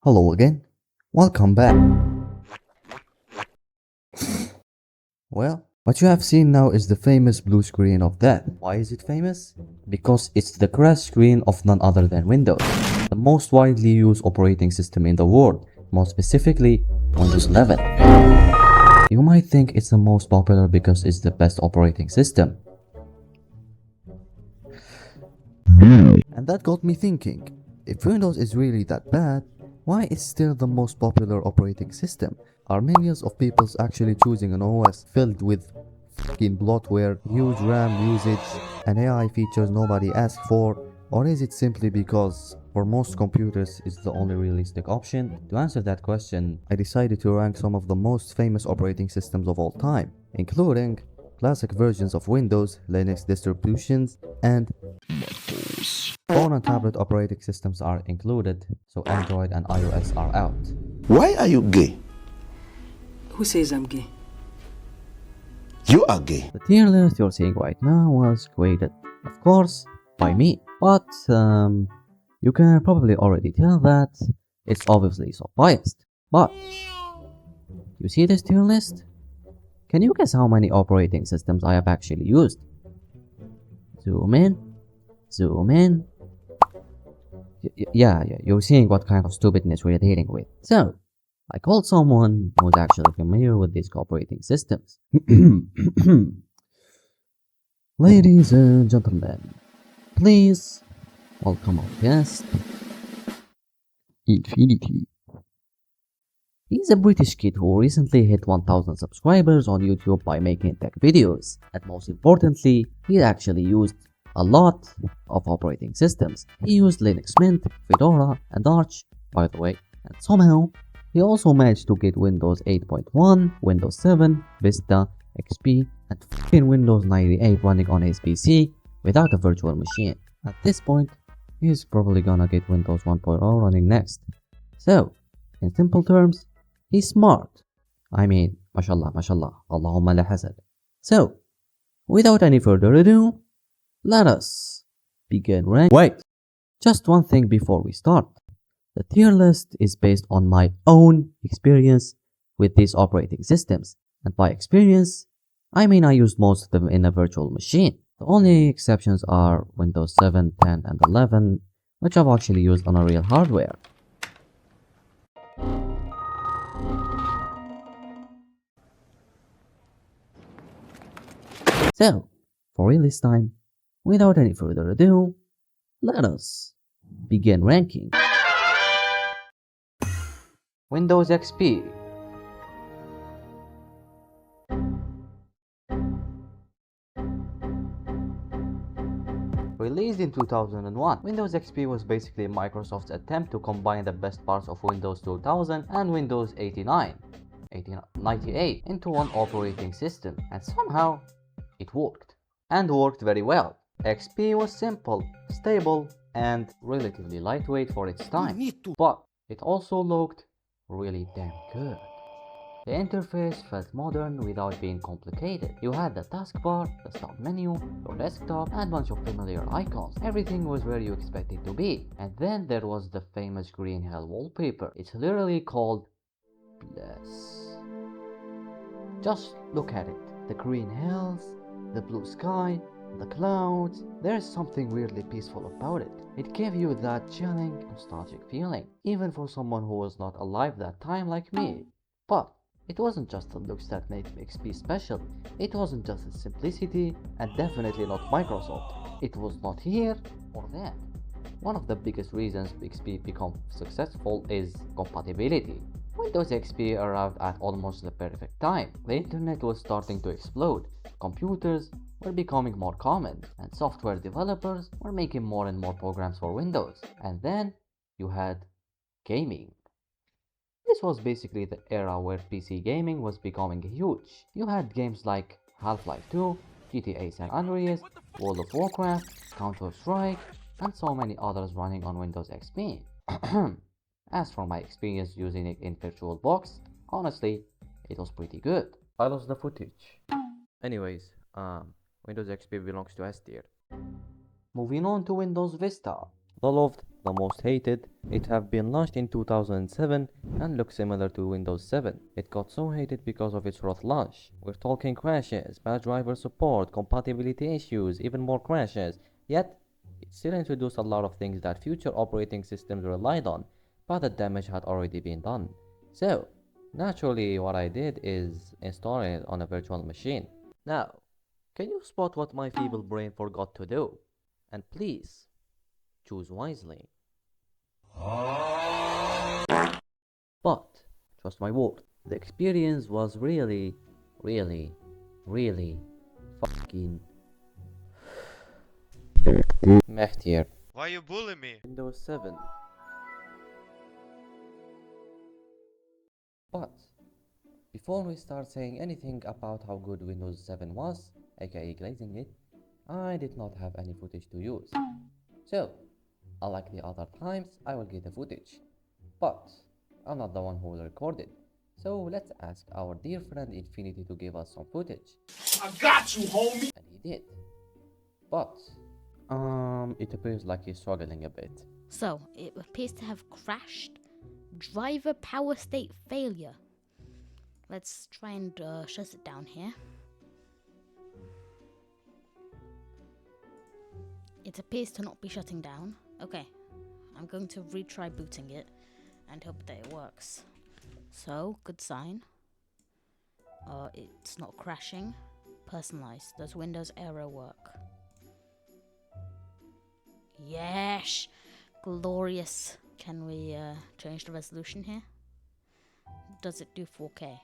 Hello again. Welcome back. Well, what you have seen now is the famous blue screen of death. Why is it famous? Because it's the crash screen of none other than Windows, the most widely used operating system in the world, more specifically Windows 11. You might think it's the most popular because it's the best operating system. And that got me thinking, if Windows is really that bad, why is still the most popular operating system? Are millions of people actually choosing an OS filled with fucking bloatware, huge RAM usage, and AI features nobody asked for? Or is it simply because for most computers it's the only realistic option? To answer that question, I decided to rank some of the most famous operating systems of all time, including classic versions of Windows, Linux distributions, and phone and tablet operating systems are included, so Android and iOS are out. Why are you gay? Who says I'm gay? You are gay. The tier list you're seeing right now was created, of course, by me, but you can probably already tell that it's obviously so biased. But you see this tier list? Can you guess how many operating systems I have actually used? Zoom in, zoom in. Yeah, you're seeing what kind of stupidness we're dealing with. So, I called someone who's actually familiar with these operating systems. Ladies and gentlemen, please welcome our guest, Infinity. He's a British kid who recently hit 1000 subscribers on YouTube by making tech videos, and most importantly, he actually used a lot of operating systems. He used Linux Mint, Fedora, and Arch, by the way, and somehow he also managed to get Windows 8.1, Windows 7, Vista, XP, and fucking Windows 98 running on his PC without a virtual machine. At this point, he's probably gonna get Windows 1.0 running next. So, in simple terms, he's smart. I mean, mashallah, mashallah, Allahumma la hasad. So, without any further ado, let us begin rank. Wait! Just one thing before we start. The tier list is based on my own experience with these operating systems. And by experience, I mean I used most of them in a virtual machine. The only exceptions are Windows 7, 10, and 11, which I've actually used on a real hardware. So, for real this time, without any further ado, let us begin ranking. Windows XP. Released in 2001, Windows XP was basically Microsoft's attempt to combine the best parts of Windows 2000 and Windows 98 into one operating system, and somehow it worked. And worked very well. XP was simple, stable, and relatively lightweight for its time, but it also looked really damn good. The interface felt modern without being complicated. You had the taskbar, the start menu, your desktop, and a bunch of familiar icons. Everything was where you expected it to be. And then there was the famous green hell wallpaper. It's literally called Bless. Just look at it. The green hills, the blue sky, the clouds. There's something weirdly peaceful about it. It gave you that chilling, nostalgic feeling, even for someone who was not alive that time like me. But it wasn't just the looks that made XP special. It wasn't just its simplicity, and definitely not Microsoft. It was not here or there. One of the biggest reasons XP became successful is compatibility. Windows XP arrived at almost the perfect time. The internet was starting to explode, computers were becoming more common, and software developers were making more and more programs for Windows. And then you had gaming. This was basically the era where PC gaming was becoming huge. You had games like Half-Life 2, GTA San Andreas, World of Warcraft, Counter-Strike, and so many others running on Windows XP. As for my experience using it in VirtualBox, honestly, it was pretty good. I lost the footage. Anyways, Windows XP belongs to S tier. Moving on to Windows Vista, the loved the most hated. It have been launched in 2007 and looks similar to Windows 7. It got so hated because of its rough launch. We're talking crashes, bad driver support, compatibility issues, even more crashes. Yet, it still introduced a lot of things that future operating systems relied on, but the damage had already been done. So, naturally what I did is install it on a virtual machine. Now, can you spot what my feeble brain forgot to do? And please, choose wisely. But, trust my word, the experience was really, really, really fucking mehtier. Why you bully me? Windows 7. But, before we start saying anything about how good Windows 7 was, aka glazing it, I did not have any footage to use. So, unlike the other times, I will get the footage. But, I'm not the one who will record it. So let's ask our dear friend Infinity to give us some footage. I got you, homie! And he did. But, it appears like he's struggling a bit. So, it appears to have crashed. Driver power state failure. Let's try and shut it down here. It appears to not be shutting down. Okay, I'm going to retry booting it and hope that it works. So, good sign. It's not crashing. Personalized. Does Windows error work? Yes! Glorious. Can we change the resolution here? Does it do 4K?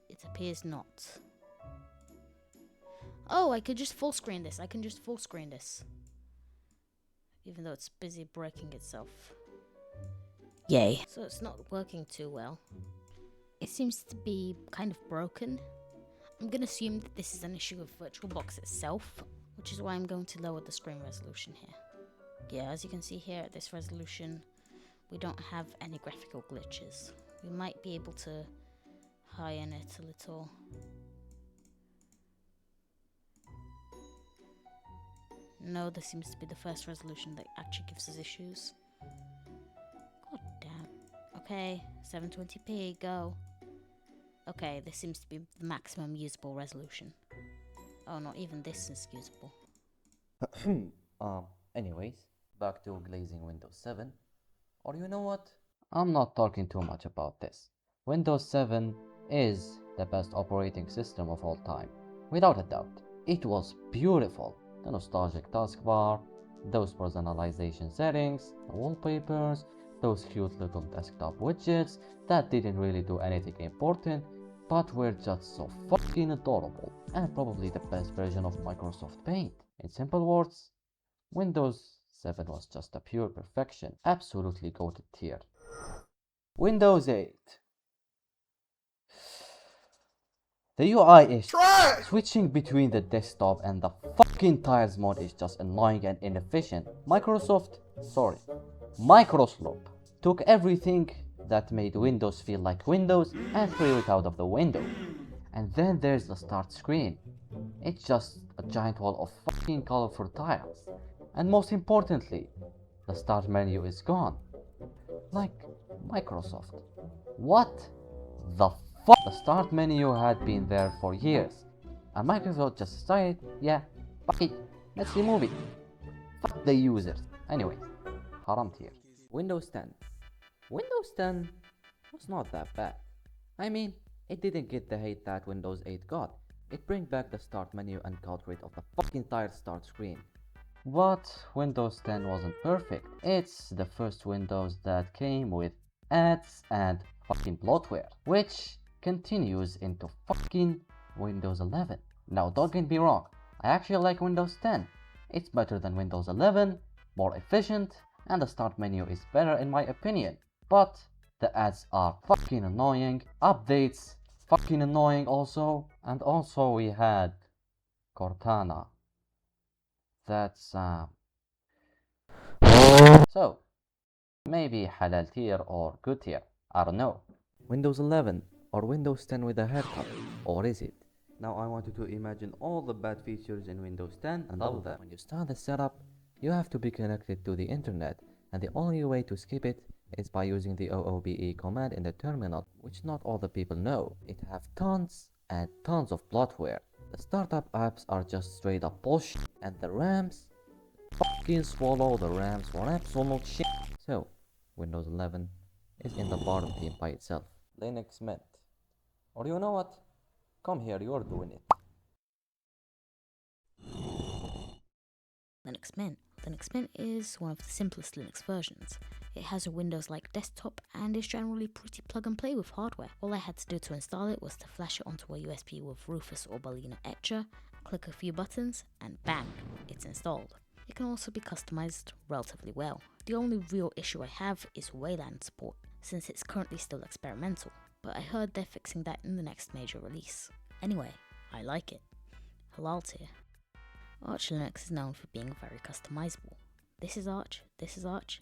It appears not. Oh, I could just full screen this. I can just full screen this. Even though it's busy breaking itself. Yay. So it's not working too well. It seems to be kind of broken. I'm going to assume that this is an issue of VirtualBox itself, which is why I'm going to lower the screen resolution here. Yeah, as you can see here at this resolution, we don't have any graphical glitches. We might be able to highen it a little. No, this seems to be the first resolution that actually gives us issues. God damn. Okay, 720p, go. Okay, this seems to be the maximum usable resolution. Oh, not even this is usable. Anyways, back to glazing Windows 7. Or you know what? I'm not talking too much about this. Windows 7 is the best operating system of all time. Without a doubt. It was beautiful. The nostalgic taskbar, those personalization settings, the wallpapers, those cute little desktop widgets that didn't really do anything important, but were just so fucking adorable, and probably the best version of Microsoft Paint. In simple words, Windows 7 was just a pure perfection, absolutely goated tier. Windows 8. The UI is trash! Switching between the desktop and the fucking tiles mode is just annoying and inefficient. Microsoft took everything that made Windows feel like Windows and threw it out of the window. And then there's the start screen. It's just a giant wall of fucking colorful tiles. And most importantly, the start menu is gone. Like Microsoft. What the fuck? The start menu had been there for years. And Microsoft just decided, yeah, fuck it, let's remove it. Fuck the users. Anyways, haram tier. Windows 10. Windows 10 was not that bad. I mean, it didn't get the hate that Windows 8 got. It bring back the start menu and got rid of the fucking entire start screen. But Windows 10 wasn't perfect. It's the first Windows that came with ads and fucking bloatware, which continues into fucking Windows 11. Now don't get me wrong, I actually like Windows 10. It's better than Windows 11, more efficient, and the start menu is better in my opinion. But the ads are fucking annoying, updates fucking annoying also, and also we had Cortana. That's so maybe halal tier or good tier, I don't know. Windows 11 or Windows 10 with a haircut, or is it? Now I want you to imagine all the bad features in Windows 10 and all of them. When you start the setup, you have to be connected to the internet, and the only way to skip it is by using the OOBE command in the terminal, which not all the people know. It have tons and tons of bloatware. The startup apps are just straight up bullshit, and the RAMs fucking swallow the RAMs for absolute shit. So, Windows 11 is in the bottom team by itself. Linux Mint. Or you know what? Come here, you're doing it. Linux Mint. Linux Mint is one of the simplest Linux versions. It has a Windows-like desktop and is generally pretty plug and play with hardware. All I had to do to install it was to flash it onto a USB with Rufus or Balena etcher, click a few buttons, and bang, it's installed. It can also be customized relatively well. The only real issue I have is WLAN support, since it's currently still experimental, but I heard they're fixing that in the next major release. Anyway, I like it. Halal tier. Arch Linux is known for being very customizable. This is Arch,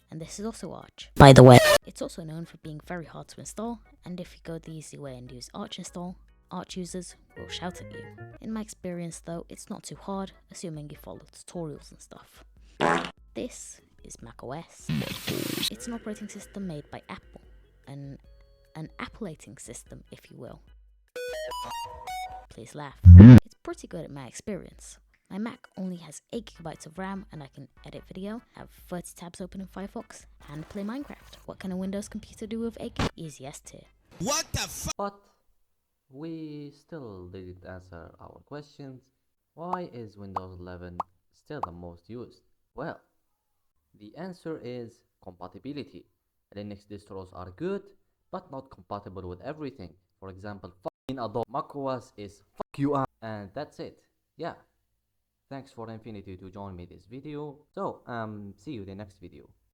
and this is also Arch. By the way, it's also known for being very hard to install, and if you go the easy way and use Arch install, Arch users will shout at you. In my experience though, it's not too hard, assuming you follow tutorials and stuff. This is macOS. It's an operating system made by Apple, an appalating system, if you will. Please laugh. It's pretty good in my experience. My Mac only has 8GB of RAM and I can edit video, have 30 tabs open in Firefox, and play Minecraft. What can a Windows computer do with 8GB? Easy S tier. What the fuck? But we still didn't answer our questions. Why is Windows 11 still the most used? Well, the answer is compatibility. Linux distros are good, but not compatible with everything. For example, fucking Adobe macOS is fuck you up, and that's it. Yeah. Thanks for Infinity to join me this video. So, see you in the next video.